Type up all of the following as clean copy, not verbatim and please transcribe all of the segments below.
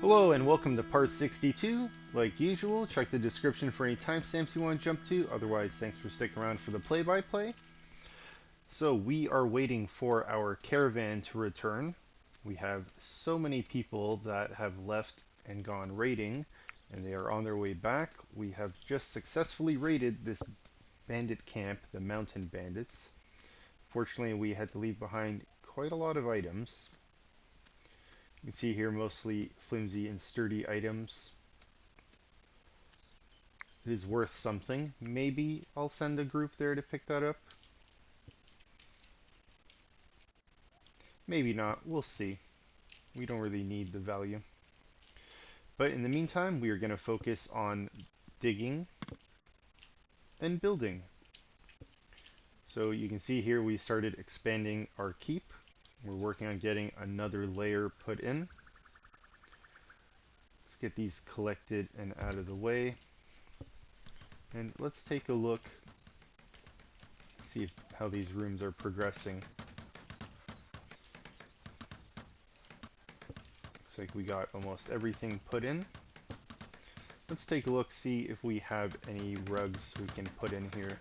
Hello and welcome to part 62. Like usual, check the description for any timestamps you want to jump to. Otherwise, thanks for sticking around for the play-by-play. So we are waiting for our caravan to return. We have so many people that have left and gone raiding, and they are on their way back. We have just successfully raided this bandit camp, the mountain bandits. Fortunately, we had to leave behind quite a lot of items. You can see here mostly flimsy and sturdy items. It is worth something. Maybe I'll send a group there to pick that up. Maybe not. We'll see. We don't really need the value. But in the meantime, we are going to focus on digging and building. So you can see here we started expanding our keep. We're working on getting another layer put in. Let's get these collected and out of the way. And let's take a look, see how these rooms are progressing. Looks like we got almost everything put in. Let's take a look, see if we have any rugs we can put in here.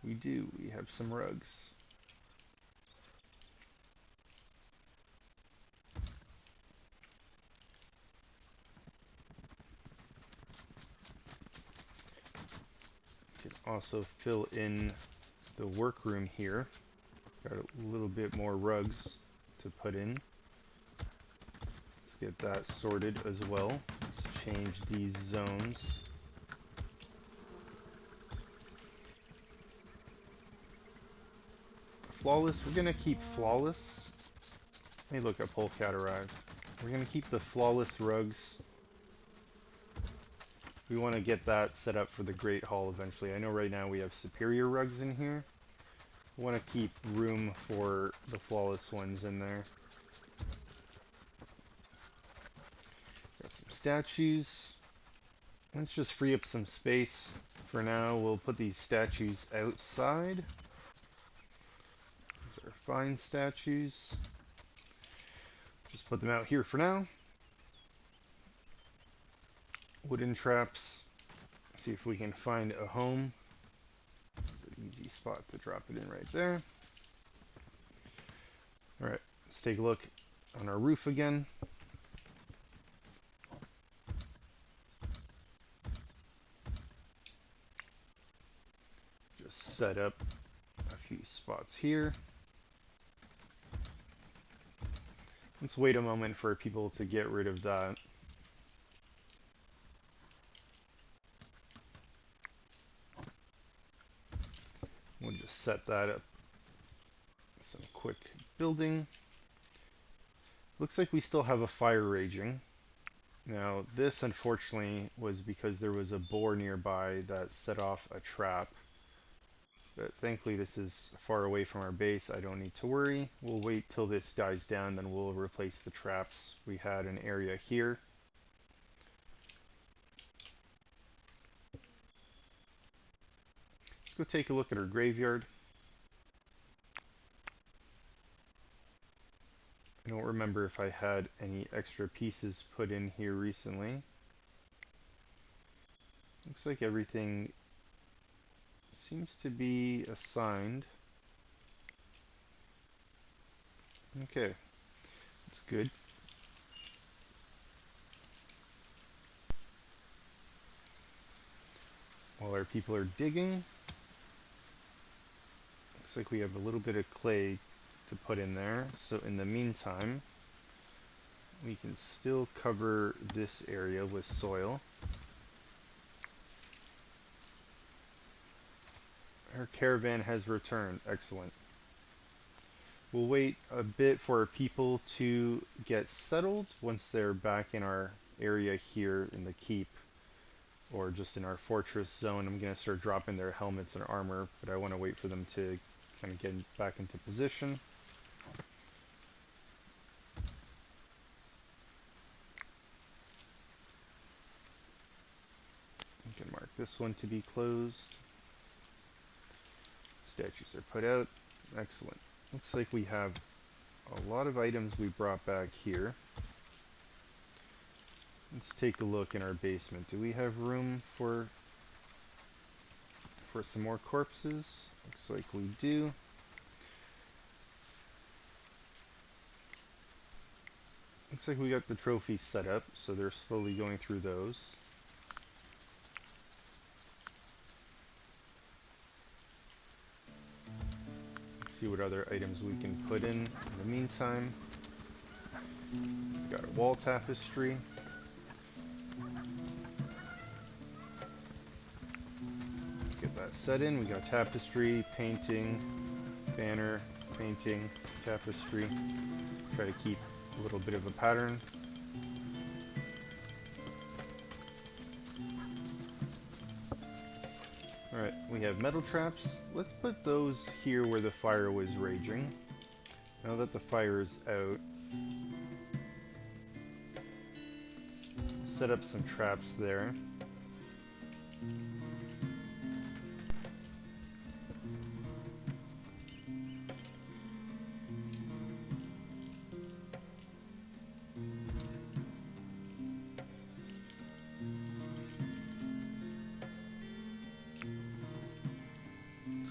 We do, we have some rugs. We can also fill in the workroom here. Got a little bit more rugs to put in. Let's get that sorted as well. Let's change these zones. Flawless, we're gonna keep flawless. Hey look, a polecat arrived. We're gonna keep the flawless rugs. We want to get that set up for the Great Hall eventually. I know right now we have superior rugs in here. We want to keep room for the flawless ones in there. Got some statues. Let's just free up some space. For now, we'll put these statues outside. These are fine statues. Just put them out here for now. Wooden traps. See if we can find a home. It's an easy spot to drop it in right there. Alright, let's take a look on our roof again. Just set up a few spots here. Let's wait a moment for people to get rid of that. We'll just set that up. Some quick building. Looks like we still have a fire raging. Now this unfortunately was because there was a boar nearby that set off a trap. But thankfully this is far away from our base. I don't need to worry. We'll wait till this dies down, then we'll replace the traps. We had an area here. Let's go take a look at our graveyard. I don't remember if I had any extra pieces put in here recently. Looks like everything seems to be assigned. Okay, that's good. While our people are digging, looks like we have a little bit of clay to put in there. So in the meantime, we can still cover this area with soil. Our caravan has returned. Excellent. We'll wait a bit for our people to get settled. Once they're back in our area here in the keep, or just in our fortress zone, I'm going to start dropping their helmets and armor, but I want to wait for them to kind of get back into position. We can mark this one to be closed. Statues are put out. Excellent. Looks like we have a lot of items we brought back here. Let's take a look in our basement. Do we have room for some more corpses? Looks like we do. Looks like we got the trophies set up, so they're slowly going through those. Let's see what other items we can put in the meantime. We got a wall tapestry. Get that set in. We got tapestry, painting, banner, painting, tapestry. Try to keep a little bit of a pattern. Alright, we have metal traps. Let's put those here where the fire was raging. Now that the fire is out, set up some traps there.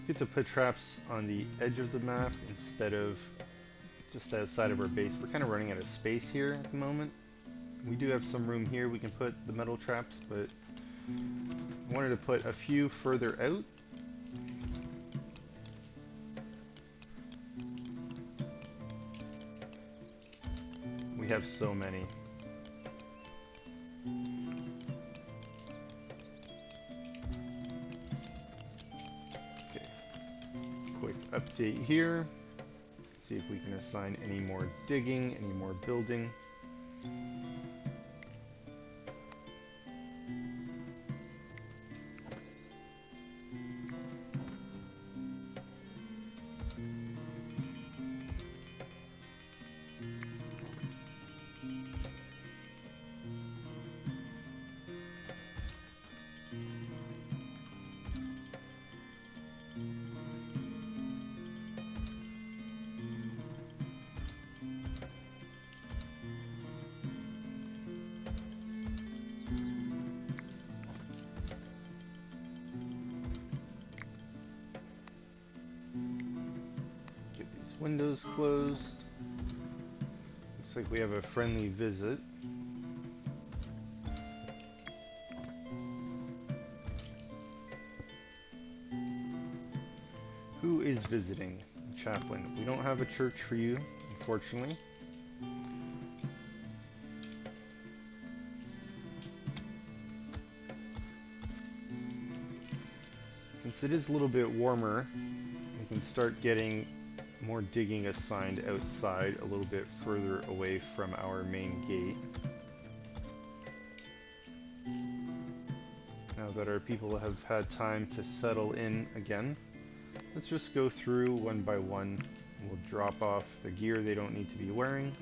Good to put traps on the edge of the map instead of just outside of our base. We're kind of running out of space here at the moment. We do have some room here we can put the metal traps, but I wanted to put a few further out. We have so many. Update here, see if we can assign any more digging, any more building. Windows closed. Looks like we have a friendly visit. Who is visiting? Chaplain. We don't have a church for you, unfortunately. Since it is a little bit warmer, we can start getting more digging assigned outside, a little bit further away from our main gate. Now that our people have had time to settle in again, let's just go through one by one. We'll drop off the gear they don't need to be wearing.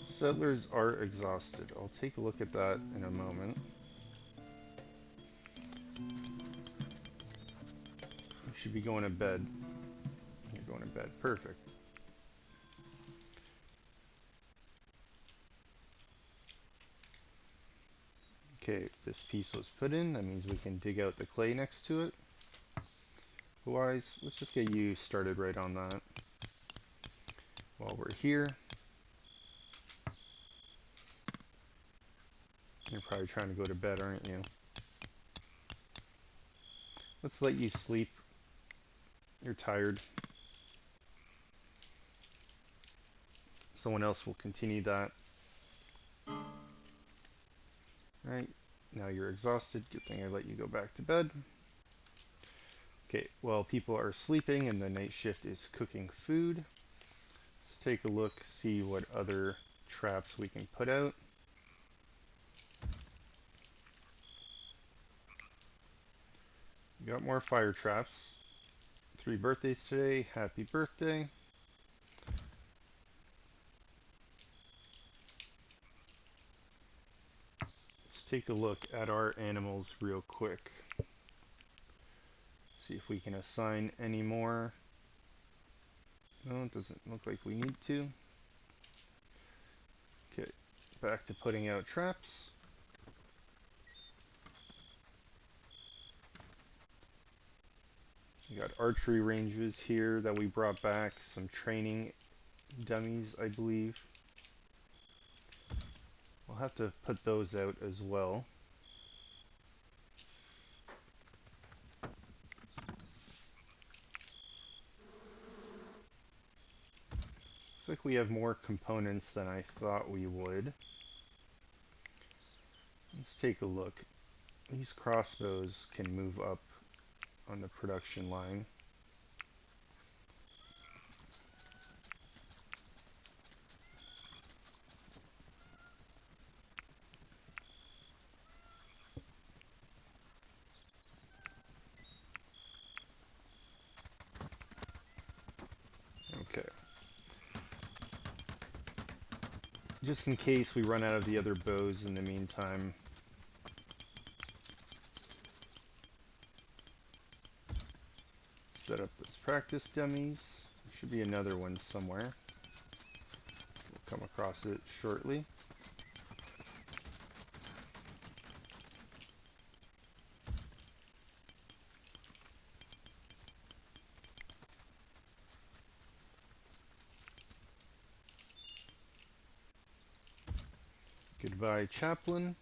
Settlers are exhausted. I'll take a look at that in a moment. You should be going to bed. You're going to bed. Perfect. Okay, this piece was put in. That means we can dig out the clay next to it. Otherwise, let's just get you started right on that. While we're here. You're probably trying to go to bed, aren't you? Let's let you sleep. You're tired. Someone else will continue that. Alright, now you're exhausted. Good thing I let you go back to bed. Okay, while people are sleeping and the night shift is cooking food, let's take a look, see what other traps we can put out. We got more fire traps. 3 birthdays today. Happy birthday. Let's take a look at our animals real quick. See if we can assign any more. No, it doesn't look like we need to. Okay, back to putting out traps. We got archery ranges here that we brought back. Some training dummies, I believe. We'll have to put those out as well. Looks like we have more components than I thought we would. Let's take a look. These crossbows can move up on the production line. Okay. Just in case we run out of the other bows in the meantime. Set up those practice dummies. There should be another one somewhere. We'll come across it shortly. Goodbye, chaplain.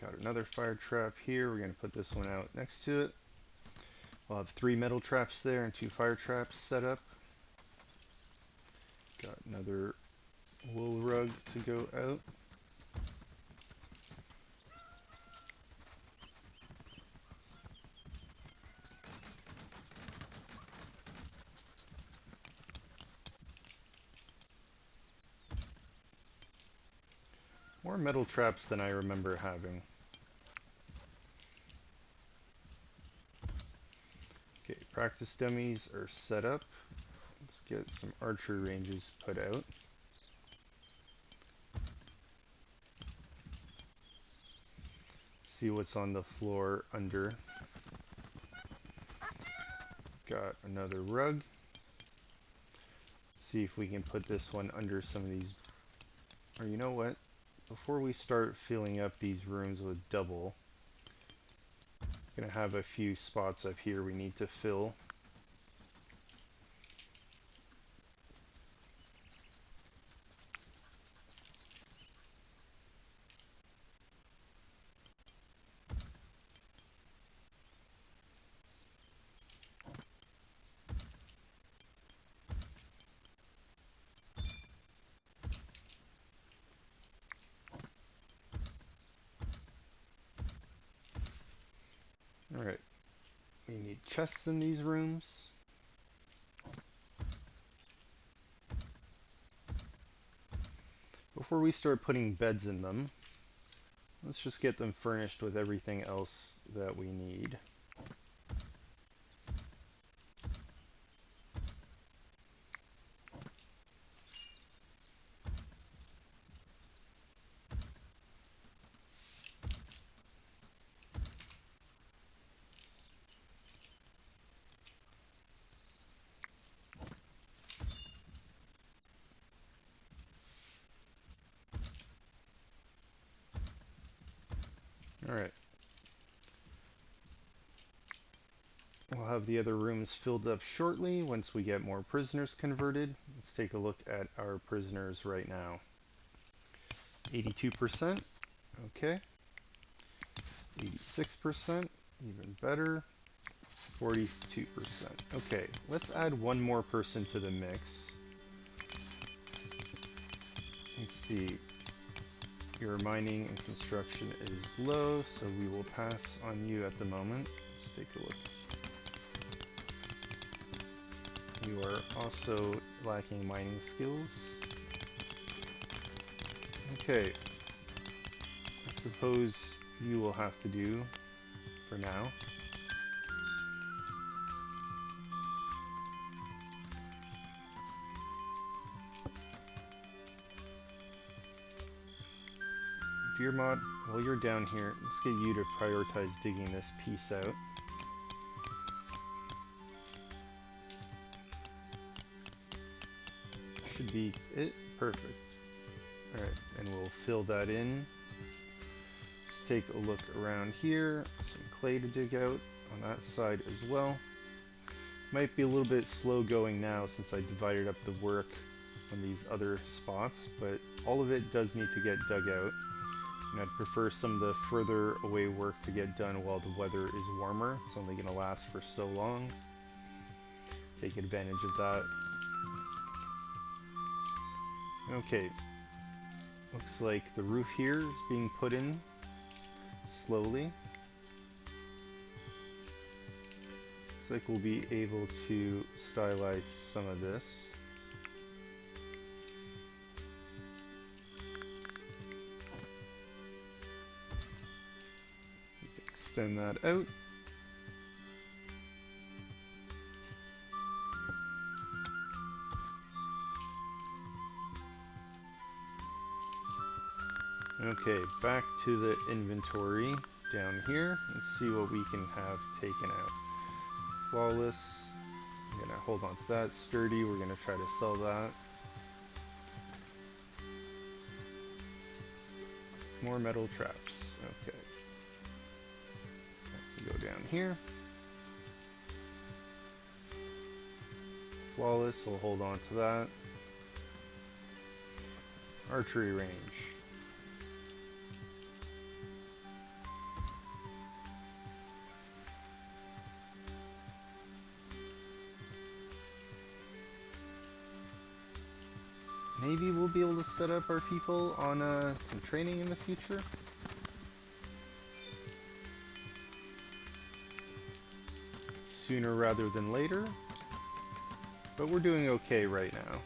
Got another fire trap here. We're going to put this one out next to it. We'll have 3 metal traps there and 2 fire traps set up. Got another wool rug to go out. More metal traps than I remember having. Okay, practice dummies are set up. Let's get some archery ranges put out. See what's on the floor under. Got another rug. See if we can put this one under some of these. Or you know what? Before we start filling up these rooms with double, I'm gonna have a few spots up here we need to fill. Alright, we need chests in these rooms. Before we start putting beds in them, let's just get them furnished with everything else that we need. Alright. We'll have the other rooms filled up shortly once we get more prisoners converted. Let's take a look at our prisoners right now. 82%. Okay. 86%. Even better. 42%. Okay, let's add one more person to the mix. Let's see. Your mining and construction is low, so we will pass on you at the moment. Let's take a look. You are also lacking mining skills. Okay. I suppose you will have to do for now. Dear Mod, while you're down here, let's get you to prioritize digging this piece out. Should be it. Perfect. Alright, and we'll fill that in. Let's take a look around here. Some clay to dig out on that side as well. Might be a little bit slow going now since I divided up the work on these other spots, but all of it does need to get dug out. And I'd prefer some of the further away work to get done while the weather is warmer. It's only going to last for so long. Take advantage of that. Okay. Looks like the roof here is being put in slowly. Looks like we'll be able to stylize some of this. Extend that out. Okay, back to the inventory down here. Let's see what we can have taken out. Flawless. I'm gonna hold on to that. Sturdy, we're gonna try to sell that. More metal traps. Okay. Go down here. Flawless, we'll hold on to that. Archery range. Maybe we'll be able to set up our people on some training in the future. Sooner rather than later, but we're doing okay right now.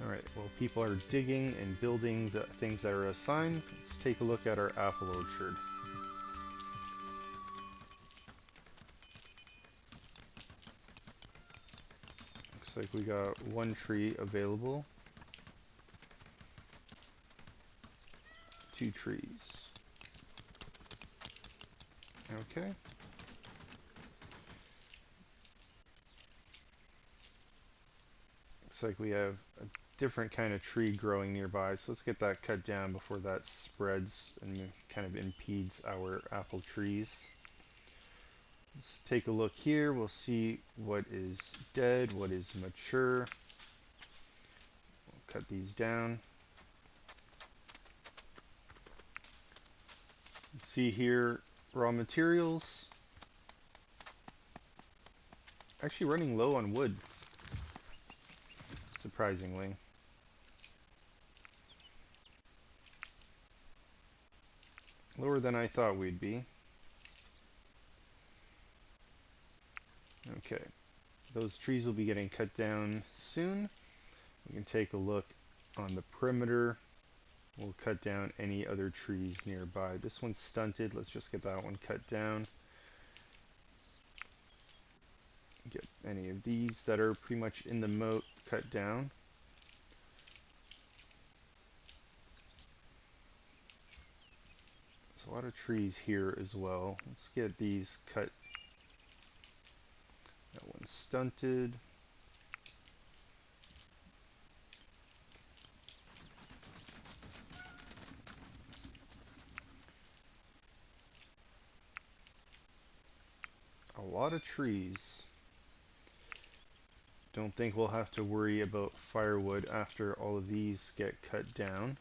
Alright, well, people are digging and building the things that are assigned. Let's take a look at our apple orchard. Looks like we got one tree available. 2 trees. Okay. Looks like we have a different kind of tree growing nearby, so let's get that cut down before that spreads and kind of impedes our apple trees. Let's take a look here. We'll see what is dead, what is mature. We'll cut these down. See here, raw materials. Actually running low on wood, surprisingly. Lower than I thought we'd be. Okay, those trees will be getting cut down soon. We can take a look on the perimeter. We'll cut down any other trees nearby. This one's stunted. Let's just get that one cut down. Get any of these that are pretty much in the moat cut down. There's a lot of trees here as well. Let's get these cut. That one's stunted. A lot of trees. Don't think we'll have to worry about firewood after all of these get cut down.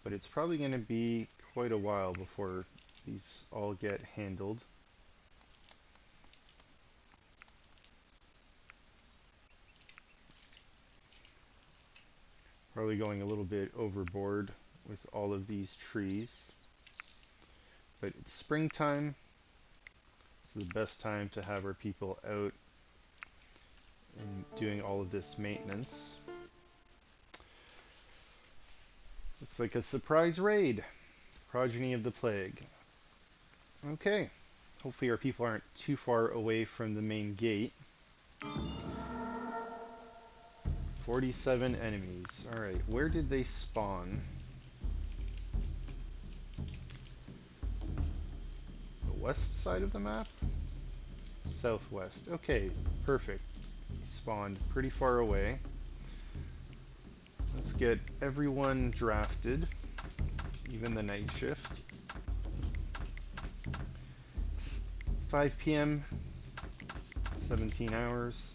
But it's probably going to be quite a while before these all get handled. Probably going a little bit overboard with all of these trees. but it's springtime. It's the best time to have our people out and doing all of this maintenance. Looks like a surprise raid. Progeny of the Plague. Okay. Hopefully our people aren't too far away from the main gate. 47 enemies. Alright, where did they spawn? The west side of the map? Southwest. Okay, perfect. Spawned pretty far away. Let's get everyone drafted, even the night shift. 5 p.m., 17 hours.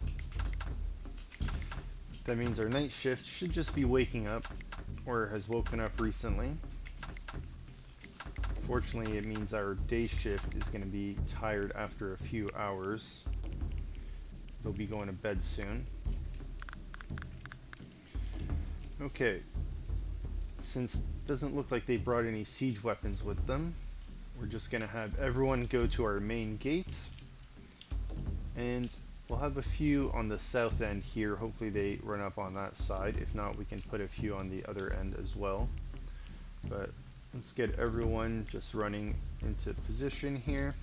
That means our night shift should just be waking up, or has woken up recently. Fortunately, it means our day shift is going to be tired after a few hours. They'll be going to bed soon. Okay. Since it doesn't look like they brought any siege weapons with them, we're just going to have everyone go to our main gate. And we'll have a few on the south end here. Hopefully they run up on that side. If not, we can put a few on the other end as well. But let's get everyone just running into position here.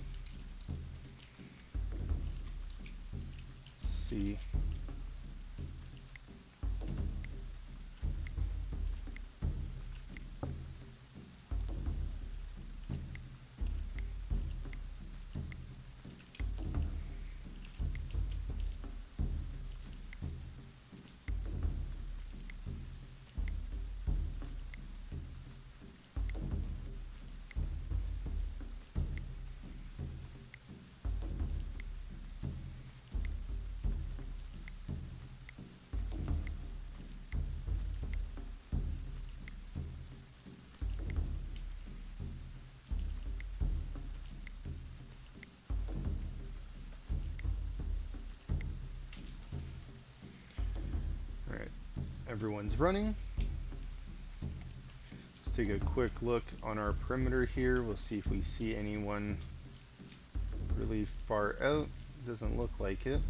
Let's see. Everyone's running. Let's take a quick look on our perimeter here. We'll see if we see anyone really far out. Doesn't look like it.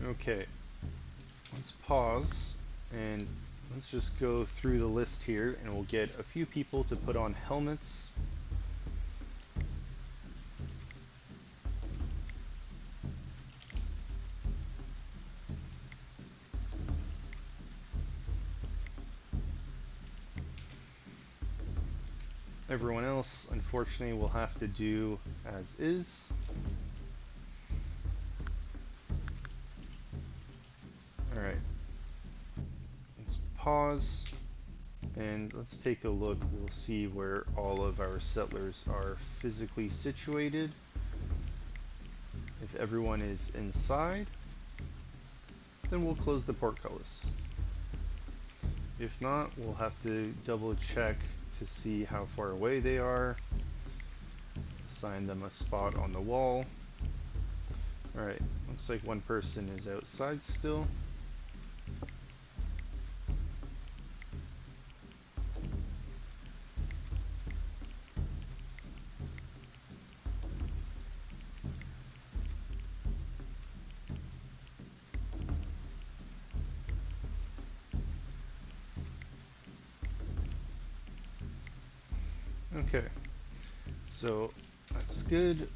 Okay, let's pause and let's just go through the list here, and we'll get a few people to put on helmets. Everyone else, unfortunately, will have to do as is. Alright. Let's pause and let's take a look. We'll see where all of our settlers are physically situated. If everyone is inside, then we'll close the portcullis. If not, we'll have to double check to see how far away they are. Assign them a spot on the wall. Alright, looks like one person is outside still. Okay, so that's good.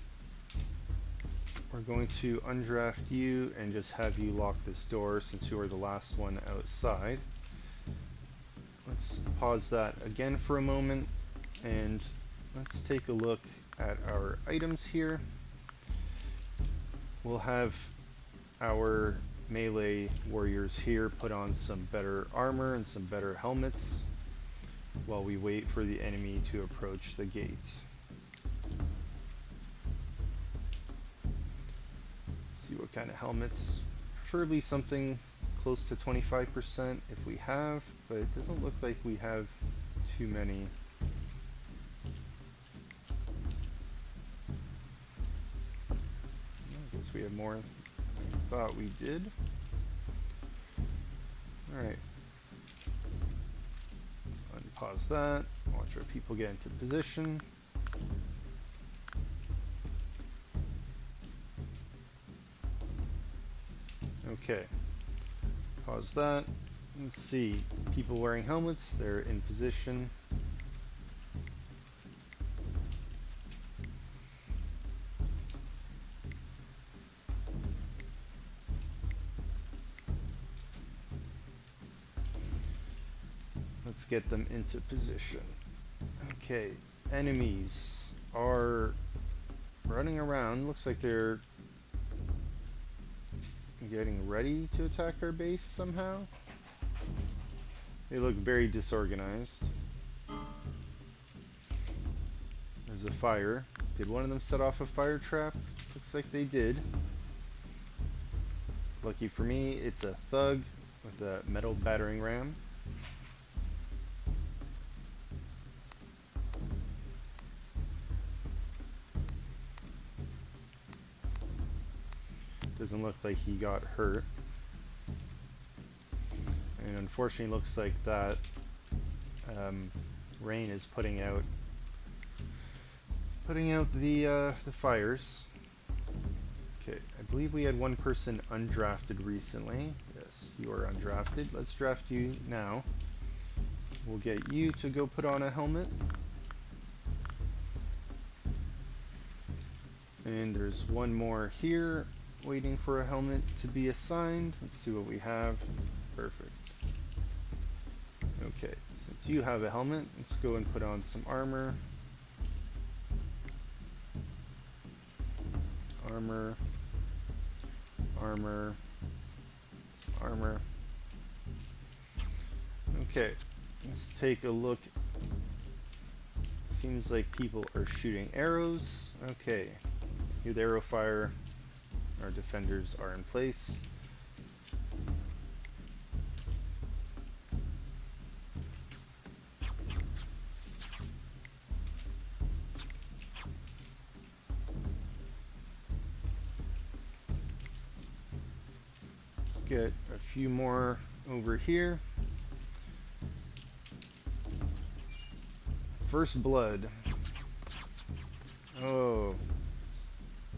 We're going to undraft you and just have you lock this door since you are the last one outside. Let's pause that again for a moment and let's take a look at our items here. We'll have our melee warriors here put on some better armor and some better helmets while we wait for the enemy to approach the gate. See what kind of helmets. Preferably something close to 25% if we have, but it doesn't look like we have too many. Guess we have more than I thought we did. Alright. Let's unpause that. Watch our people get into position. Okay. Pause that. Let's see. People wearing helmets. They're in position. Let's get them into position. Okay, enemies are running around. Looks like they're getting ready to attack our base somehow. They look very disorganized. There's a fire. Did one of them set off a fire trap? Looks like they did. Lucky for me, it's a thug with a metal battering ram. Doesn't look like he got hurt. And unfortunately looks like that rain is putting out the fires. Okay, I believe we had one person undrafted recently. Yes, you are undrafted. Let's draft you now. We'll get you to go put on a helmet. And there's one more here waiting for a helmet to be assigned. Let's see what we have. Perfect. Okay, since you have a helmet, let's go and put on some armor. Armor. Armor. Some armor. Okay, let's take a look. Seems like people are shooting arrows. Okay, with arrow fire, our defenders are in place. Let's get a few more over here. First blood. Oh,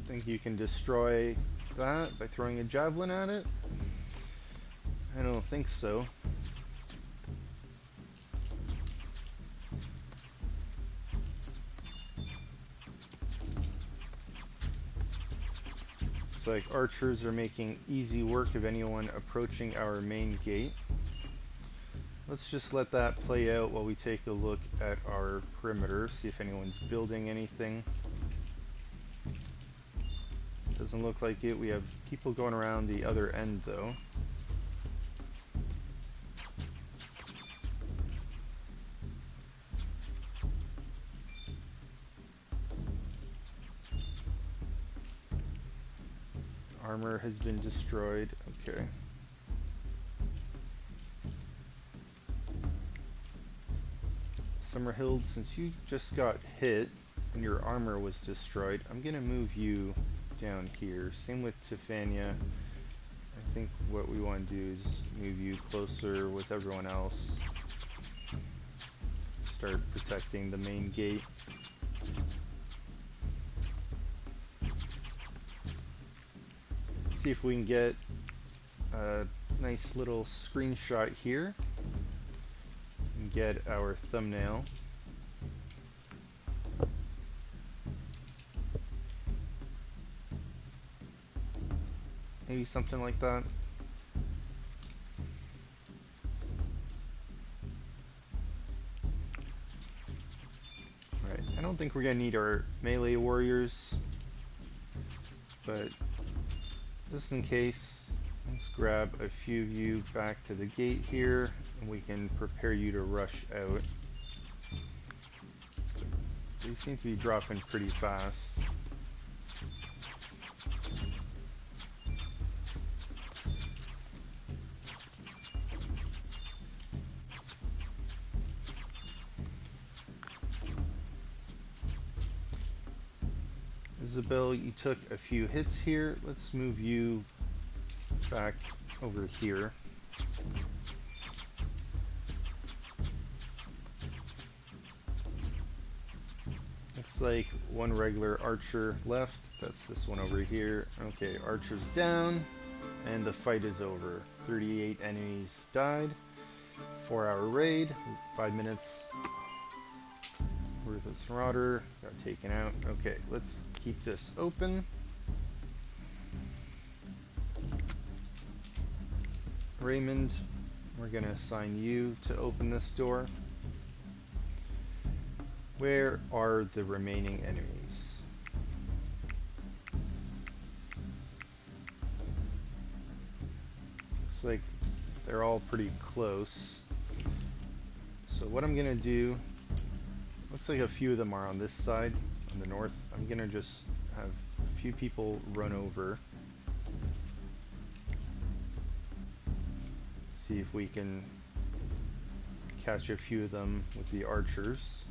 think you can destroy that by throwing a javelin at it? I don't think so. Looks like archers are making easy work of anyone approaching our main gate. Let's just let that play out while we take a look at our perimeter, see if anyone's building anything. Doesn't look like it. We have people going around the other end though. Armor has been destroyed. Okay. Summerhild, since you just got hit and your armor was destroyed, I'm gonna move you down here. Same with Tiffania. I think what we want to do is move you closer with everyone else. Start protecting the main gate. See if we can get a nice little screenshot here and get our thumbnail. Maybe something like that. Alright, I don't think we're gonna need our melee warriors, but just in case, let's grab a few of you back to the gate here and we can prepare you to rush out. They seem to be dropping pretty fast. This is Isabel, you took a few hits here. Let's move you back over here. Looks like one regular archer left. That's this one over here. Okay, archer's down, and the fight is over. 38 enemies died. 4-hour raid, 5 minutes. Ruthless Marauder got taken out. Okay, let's keep this open. Raymond, we're gonna assign you to open this door. Where are the remaining enemies? Looks like they're all pretty close. So what I'm gonna do, looks like a few of them are on this side, on the north. I'm gonna just have a few people run over. See if we can catch a few of them with the archers.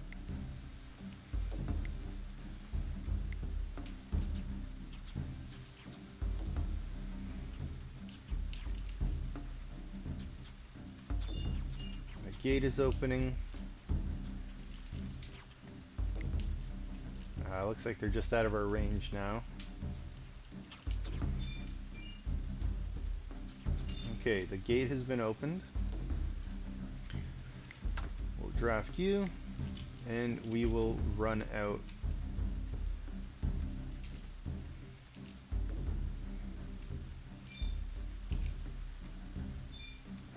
The gate is opening. Looks like they're just out of our range now. Okay, the gate has been opened. We'll draft you, and we will run out.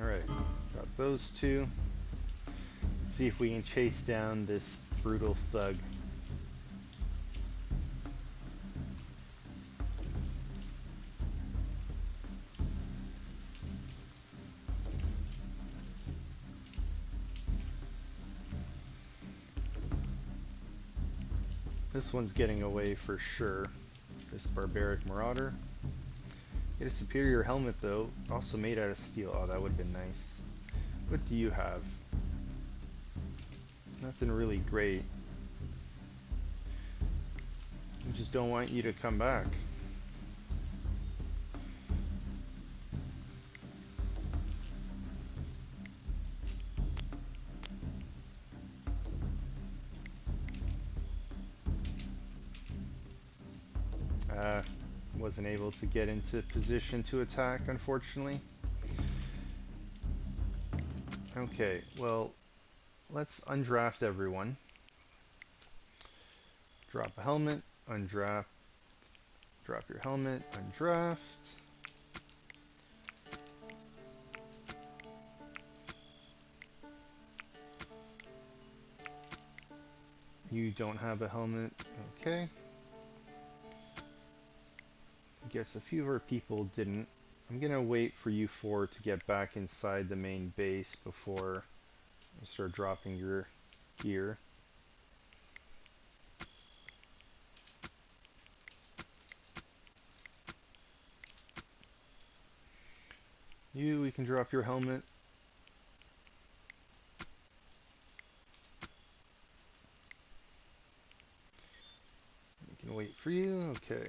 Alright, got those two. Let's see if we can chase down this brutal thug. This one's getting away for sure, this barbaric marauder. Get a superior helmet though, also made out of steel. Oh, that would have been nice. What do you have? Nothing really great. I just don't want you to come back. Wasn't able to get into position to attack, unfortunately. Okay, well, let's undraft everyone. Drop a helmet, undraft, drop your helmet, undraft. You don't have a helmet, okay. I guess a few of our people didn't. I'm gonna wait for you four to get back inside the main base before I start dropping your gear. We can drop your helmet. We can wait for you, okay.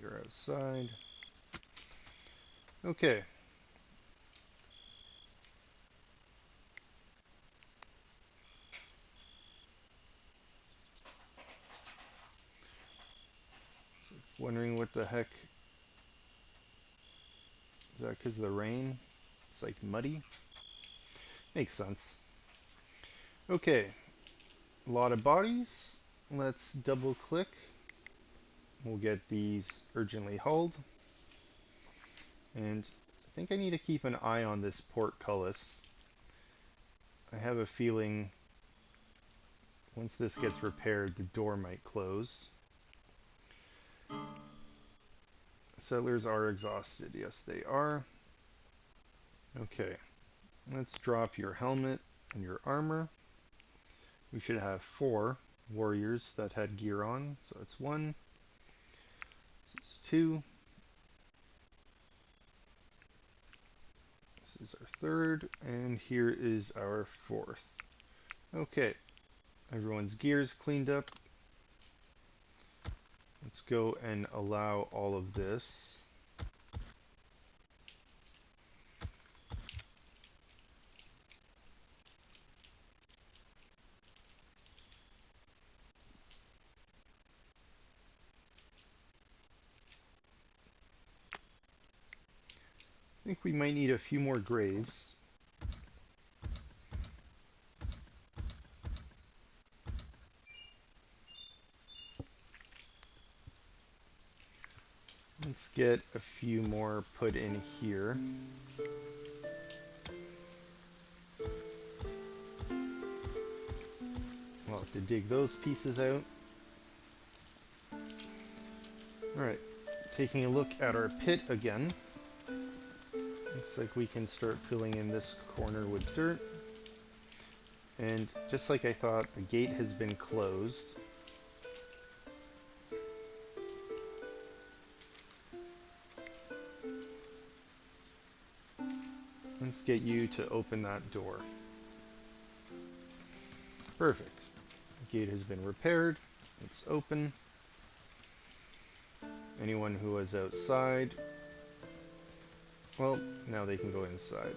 You're outside. Okay. So wondering what the heck. Is that because of the rain? It's like muddy. Makes sense. Okay. A lot of bodies. Let's double click. We'll get these urgently hauled. And I think I need to keep an eye on this portcullis. I have a feeling once this gets repaired, the door might close. Settlers are exhausted. Yes, they are. Okay. Let's drop your helmet and your armor. We should have 4 warriors that had gear on. So that's 1. This is 2. is our third, and here is our fourth. Okay, everyone's gear's cleaned up. Let's go and allow all of this. I think we might need a few more graves. Let's get a few more put in here. We'll have to dig those pieces out. Alright, taking a look at our pit again. Looks like we can start filling in this corner with dirt. And just like I thought, the gate has been closed. Let's get you to open that door. Perfect. The gate has been repaired. It's open. Anyone who was outside, well, now they can go inside.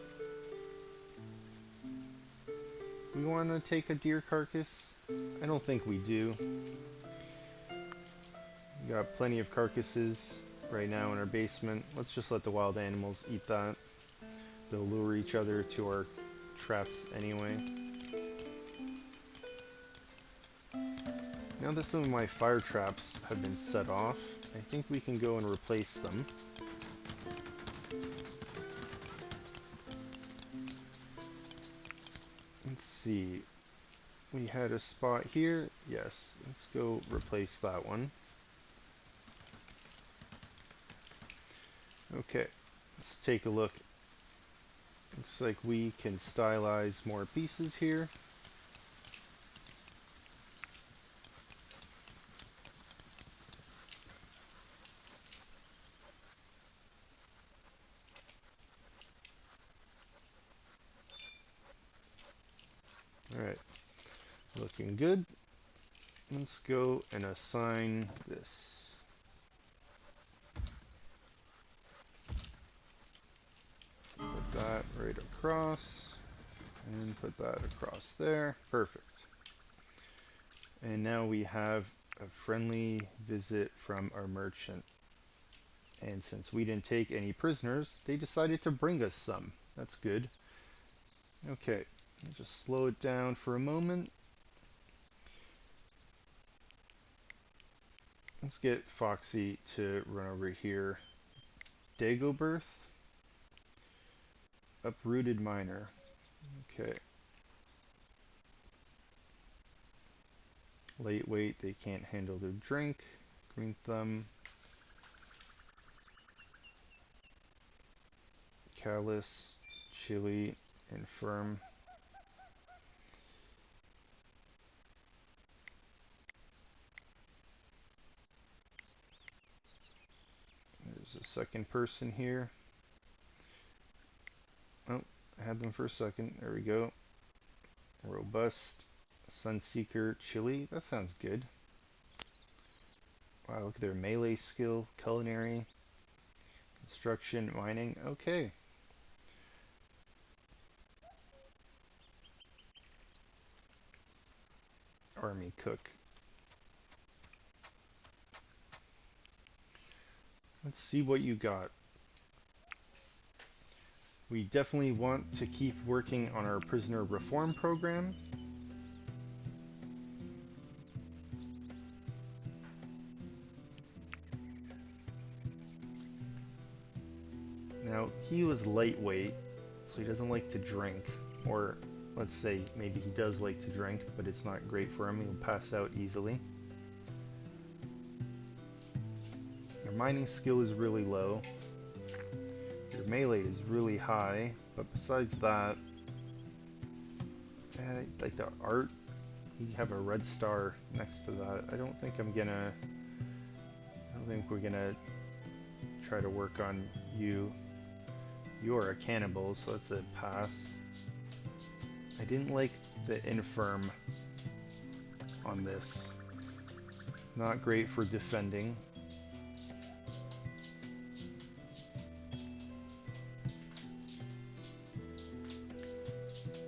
We want to take a deer carcass? I don't think we do. We got plenty of carcasses right now in our basement. Let's just let the wild animals eat that. They'll lure each other to our traps anyway. Now that some of my fire traps have been set off, I think we can go and replace them. Let's see. We had a spot here. Yes, let's go replace that one. Okay, let's take a look. Looks like we can stylize more pieces here. Alright, looking good. Let's go and assign this. Put that right across, and put that across there. Perfect. And now we have a friendly visit from our merchant. And since we didn't take any prisoners, they decided to bring us some. That's good. Okay, just slow it down for a moment. Let's get Foxy to run over here. Dagobirth. Uprooted miner. Okay. Lightweight, they can't handle their drink. Green thumb. Callous, chilly, and firm. There's a second person here. Oh, I had them for a second. There we go. Robust, Sunseeker, chilly. That sounds good. Wow, look at their melee skill, culinary, construction, mining. Okay. Army cook. Let's see what you got. We definitely want to keep working on our prisoner reform program. Now, he was lightweight, so he doesn't like to drink. Or, let's say, maybe he does like to drink, but it's not great for him. He'll pass out easily. Your mining skill is really low. Your melee is really high, but besides that, like the art, you have a red star next to that. I don't think we're gonna try to work on you. You're a cannibal, so that's a pass. I didn't like the infirm on this. Not great for defending.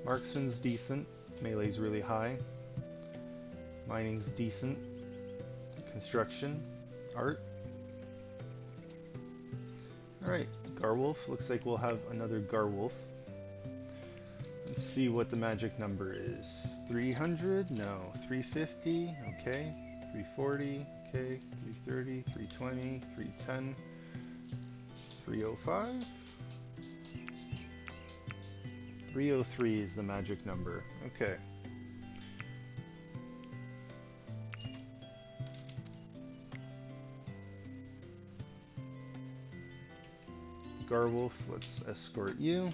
Marksman's decent. Melee's really high. Mining's decent. Construction. Art. Alright, Garwolf. Looks like we'll have another Garwolf. Let's see what the magic number is. 300? No. 350? Okay. 340? Okay. 330? 320? 310? 305? 303 is the magic number. Okay. Garwolf, let's escort you.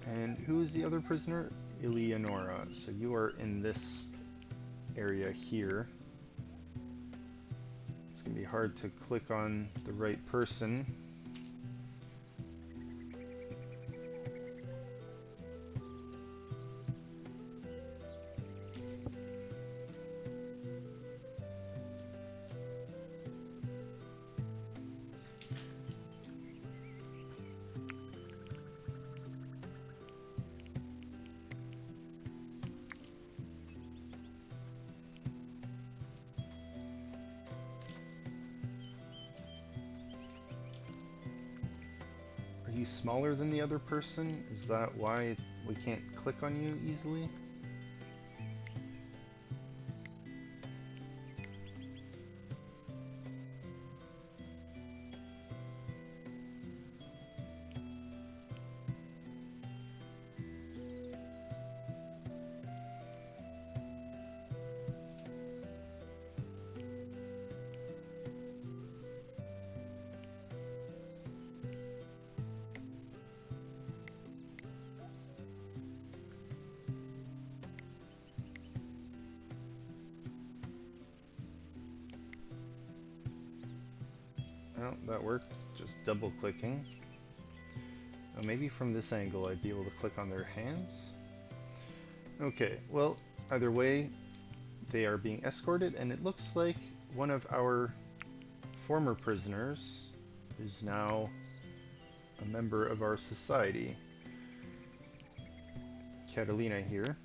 And who is the other prisoner? Eleonora. So you are in this area here. It's going to be hard to click on the right person. Are you smaller than the other person? Is that why we can't click on you easily? Oh, that worked. Just double clicking. Oh, maybe from this angle I'd be able to click on their hands? Okay, well, either way, they are being escorted, and it looks like one of our former prisoners is now a member of our society. Katelina here.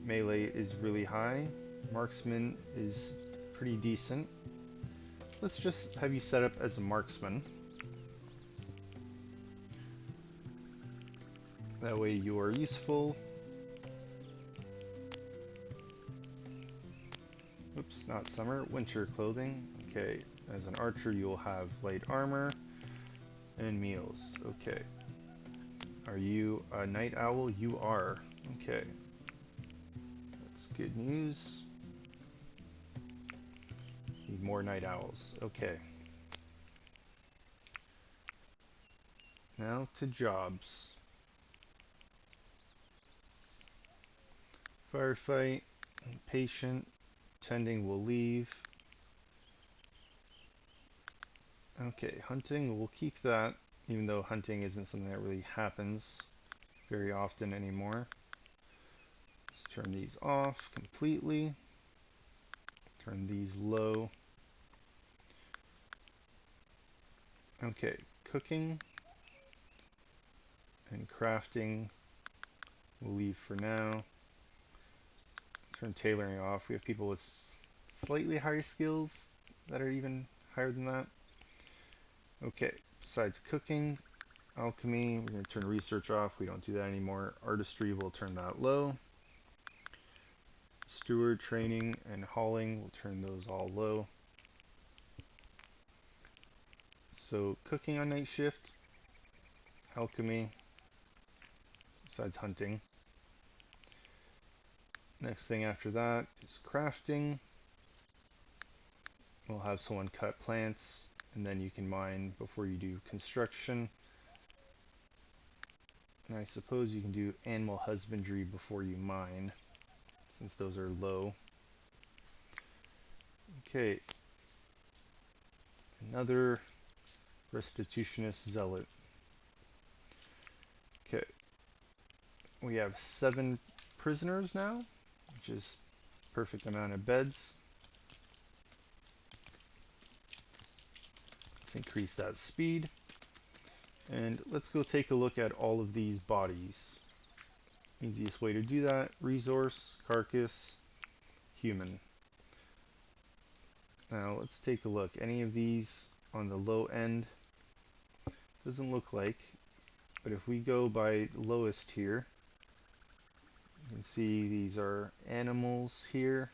Melee is really high. Marksman is pretty decent. Let's just have you set up as a marksman. That way you are useful. Oops, not summer. Winter clothing. Okay, as an archer you will have light armor and meals. Okay. Are you a night owl? You are. Okay. That's good news. Need more night owls. Okay. Now to jobs. Firefight, patient, tending will leave. Okay, hunting, we'll keep that, even though hunting isn't something that really happens very often anymore. Let's turn these off completely. Turn these low. Okay, cooking and crafting we'll leave for now. Turn tailoring off. We have people with slightly higher skills that are even higher than that. Okay, besides cooking, alchemy, we're going to turn research off. We don't do that anymore. Artistry, we'll turn that low. Steward, training, and hauling, we'll turn those all low. So cooking on night shift, alchemy, besides hunting. Next thing after that is crafting. We'll have someone cut plants, and then you can mine before you do construction. And I suppose you can do animal husbandry before you mine, since those are low. Okay. Another Restitutionist Zealot. Okay. We have 7 prisoners now, which is perfect amount of beds. Let's increase that speed. And let's go take a look at all of these bodies. Easiest way to do that, resource, carcass, human. Now let's take a look. Any of these on the low end? Doesn't look like. But if we go by the lowest here, you can see these are animals here.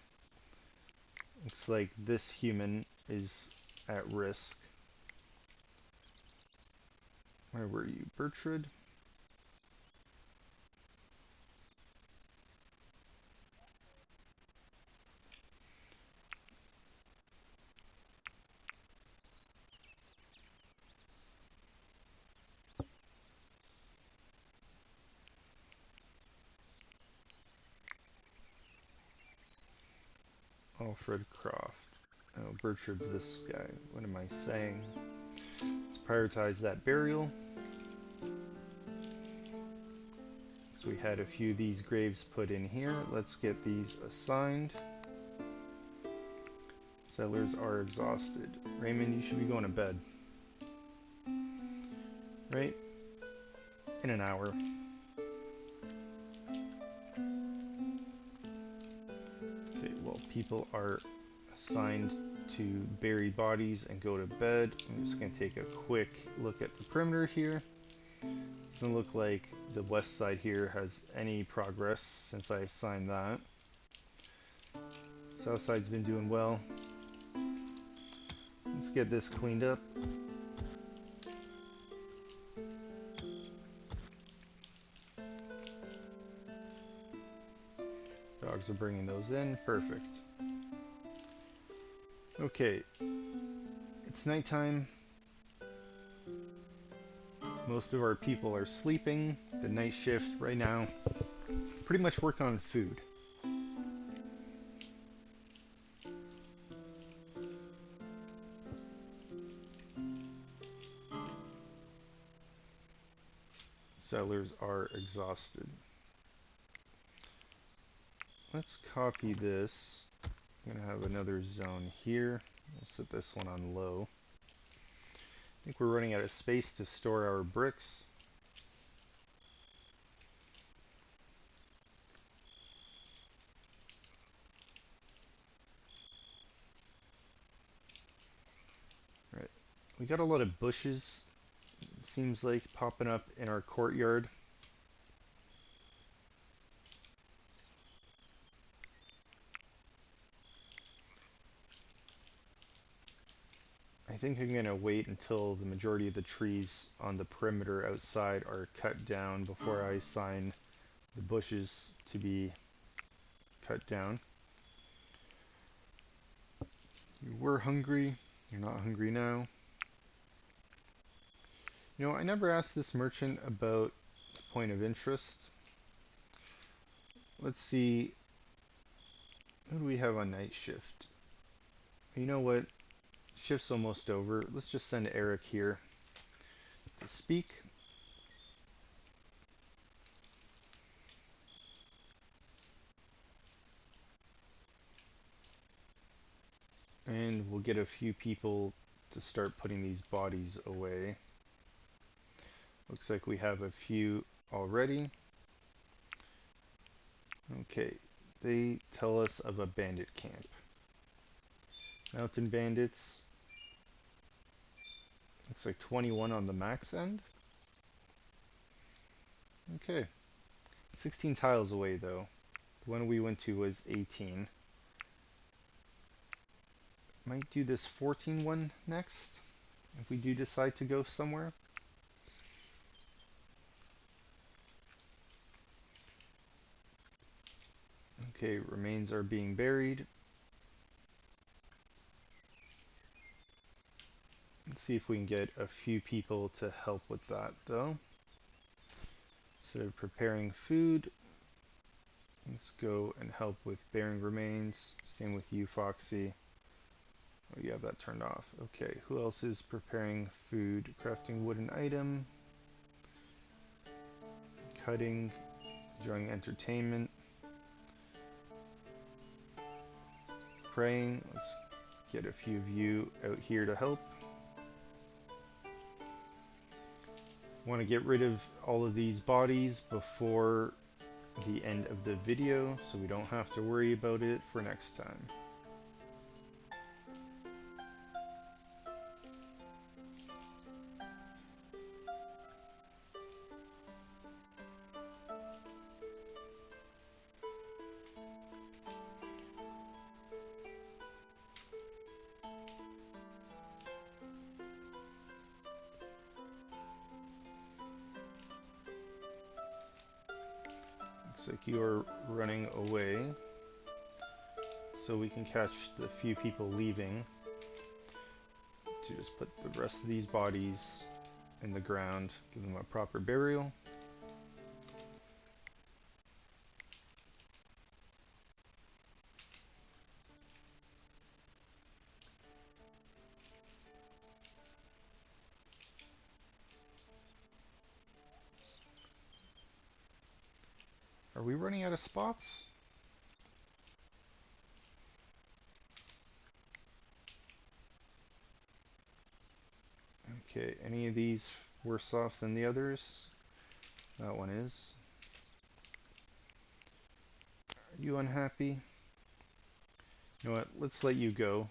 Looks like this human is at risk. Where were you, Bertrand? Alfred Croft. Oh, Bertrand's this guy. What am I saying? Let's prioritize that burial. So we had a few of these graves put in here. Let's get these assigned. Settlers are exhausted. Raymond, you should be going to bed. Right? In an hour. Okay, well, people are assigned to bury bodies and go to bed. I'm just going to take a quick look at the perimeter here. Doesn't look like the west side here has any progress since I assigned that. South side's been doing well. Let's get this cleaned up. Dogs are bringing those in. Perfect. Okay. It's nighttime. Most of our people are sleeping. The night shift right now. Pretty much work on food. Settlers are exhausted. Let's copy this. I'm going to have another zone here. We'll set this one on low. I think we're running out of space to store our bricks. Right. We got a lot of bushes, it seems like, popping up in our courtyard. I think I'm going to wait until the majority of the trees on the perimeter outside are cut down before I assign the bushes to be cut down. You were hungry, you're not hungry now. You know, I never asked this merchant about point of interest. Let's see, who do we have on night shift? You know what? Shift's almost over. Let's just send Eric here to speak. And we'll get a few people to start putting these bodies away. Looks like we have a few already. Okay, they tell us of a bandit camp. Mountain bandits. Looks like 21 on the max end. Okay. 16 tiles away though. The one we went to was 18. Might do this 14 one next, if we do decide to go somewhere. Okay, remains are being buried. Let's see if we can get a few people to help with that though. Instead of preparing food, let's go and help with burying remains. Same with you, Foxy. Oh, you have that turned off. Okay, who else is preparing food? Crafting wooden item. Cutting. Enjoying entertainment. Praying. Let's get a few of you out here to help. Want to get rid of all of these bodies before the end of the video so we don't have to worry about it for next time. Looks like you are running away, so we can catch the few people leaving to just put the rest of these bodies in the ground, give them a proper burial. Are we running out of spots? Okay, any of these worse off than the others? That one is. Are you unhappy? You know what, let's let you go.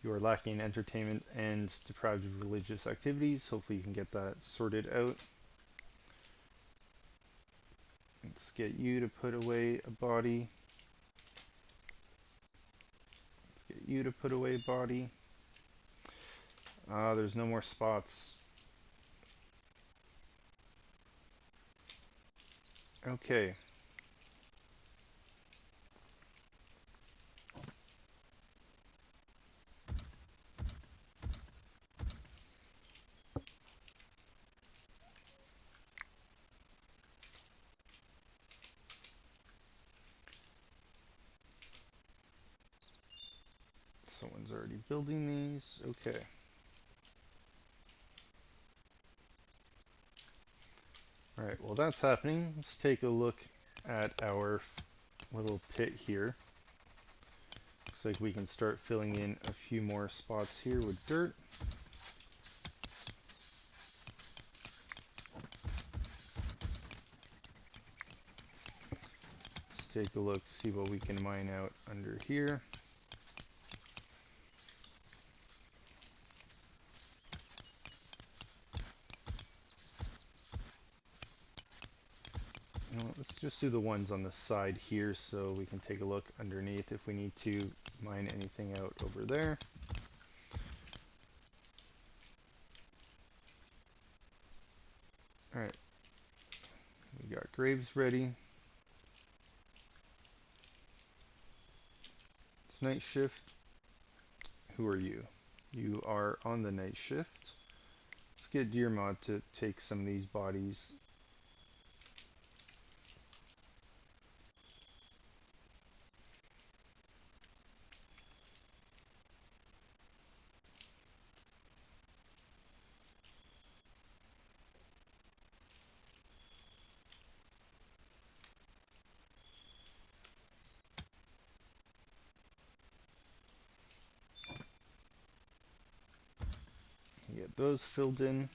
You are lacking in entertainment and deprived of religious activities. Hopefully you can get that sorted out. Let's get you to put away a body. Let's get you to put away a body. There's no more spots. Okay. Someone's already building these. Okay. Alright, while that's happening, let's take a look at our little pit here. Looks like we can start filling in a few more spots here with dirt. Let's take a look, see what we can mine out under here. Let's just do the ones on the side here so we can take a look underneath if we need to mine anything out over there. Alright, we got graves ready. It's night shift. Who are you? You are on the night shift. Let's get Deer Mod to take some of these bodies. Get those filled in.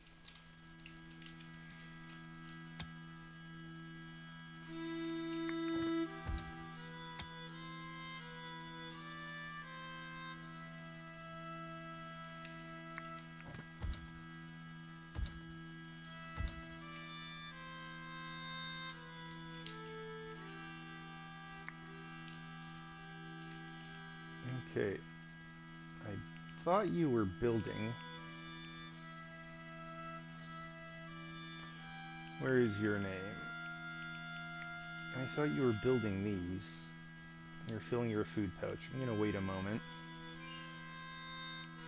Okay, I thought you were building. Where is your name? I thought you were building these. You're filling your food pouch. I'm gonna wait a moment.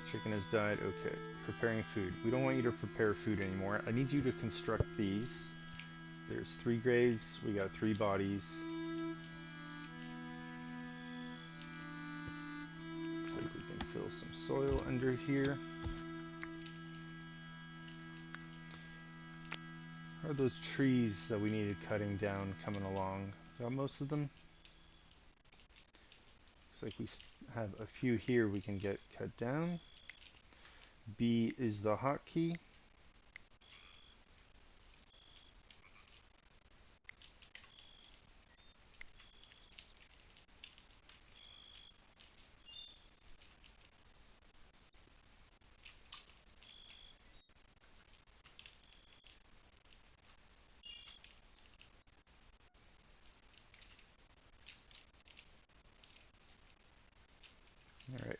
Chicken has died. Okay, preparing food. We don't want you to prepare food anymore. I need you to construct these. There's 3 graves. We got 3 bodies. Looks like soil under here. How are those trees that we needed cutting down coming along? Got most of them? Looks like we have a few here we can get cut down. B is the hotkey. Alright,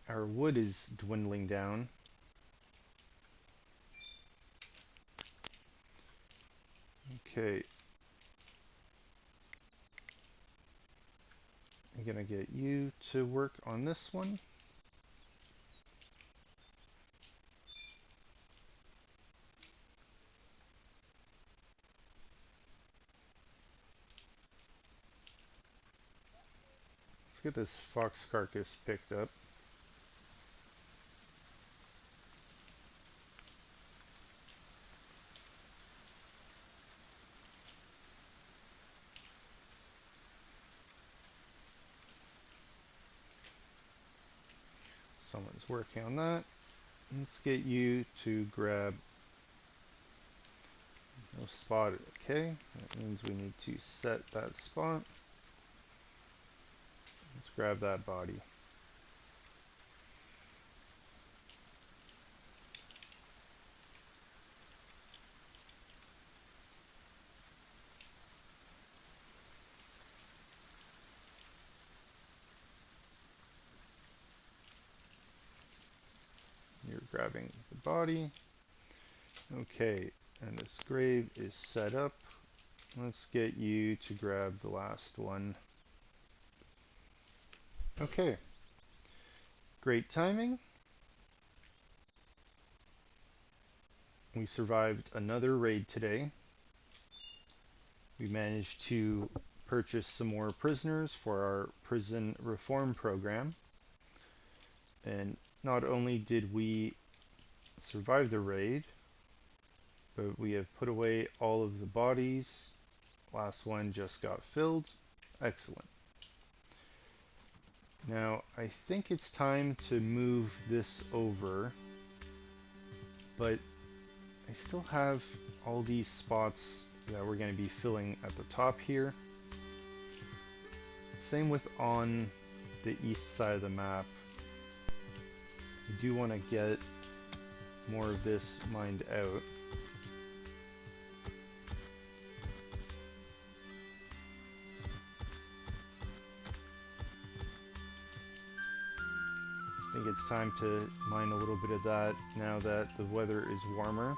our wood is dwindling down. Okay. I'm gonna get you to work on this one. Let's get this fox carcass picked up. Someone's working on that. Let's get you to grab no spot. Okay, that means we need to set that spot. Let's grab that body. You're grabbing the body. Okay, and this grave is set up. Let's get you to grab the last one. Okay. Great timing. We survived another raid today. We managed to purchase some more prisoners for our prison reform program. And not only did we survive the raid, but we have put away all of the bodies. Last one just got filled. Excellent. Now, I think it's time to move this over, but I still have all these spots that we're going to be filling at the top here. Same with on the east side of the map. I do want to get more of this mined out. I think it's time to mine a little bit of that now that the weather is warmer.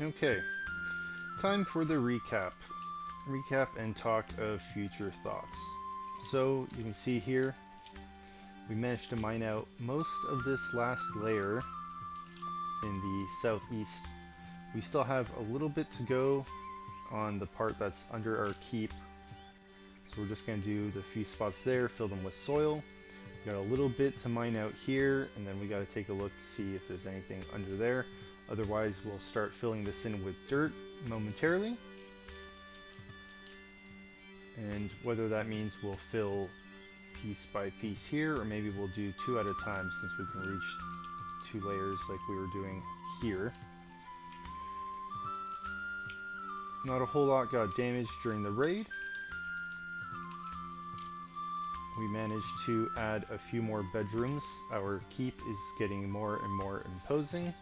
Okay, time for the recap. Recap and talk of future thoughts. So you can see here, we managed to mine out most of this last layer in the southeast. We still have a little bit to go on the part that's under our keep. So we're just going to do the few spots there, fill them with soil. We got a little bit to mine out here, and then we got to take a look to see if there's anything under there. Otherwise, we'll start filling this in with dirt momentarily. And whether that means we'll fill piece by piece here, or maybe we'll do two at a time since we can reach two layers like we were doing here. Not a whole lot got damaged during the raid. We managed to add a few more bedrooms. Our keep is getting more and more imposing.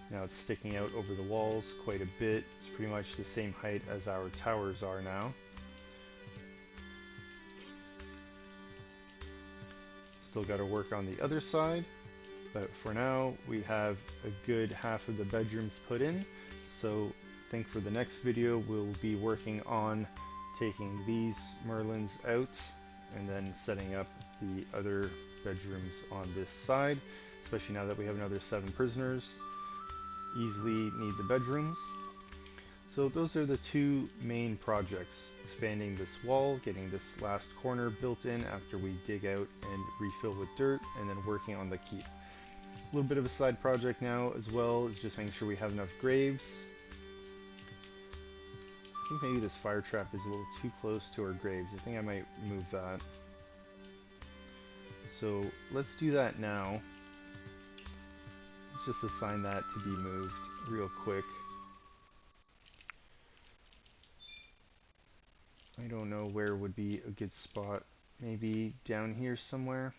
Now it's sticking out over the walls quite a bit. It's pretty much the same height as our towers are now. Still got to work on the other side, but for now we have a good half of the bedrooms put in. So I think for the next video we'll be working on taking these Merlins out and then setting up the other bedrooms on this side, especially now that we have another 7 prisoners. Easily need the bedrooms. So those are the 2 main projects: expanding this wall, getting this last corner built in after we dig out and refill with dirt, and then working on the keep. A little bit of a side project now as well is just making sure we have enough graves. I think maybe this fire trap is a little too close to our graves. I think I might move that. So let's do that now. Let's just assign that to be moved real quick. I don't know where would be a good spot. Maybe down here somewhere.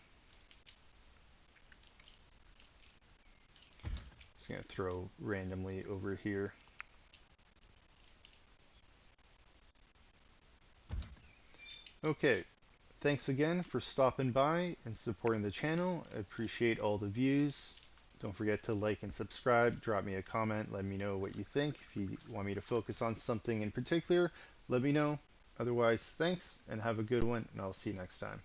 Just gonna throw randomly over here. Okay, thanks again for stopping by and supporting the channel. I appreciate all the views. Don't forget to like and subscribe. Drop me a comment. Let me know what you think. If you want me to focus on something in particular, let me know. Otherwise, thanks and have a good one, and I'll see you next time.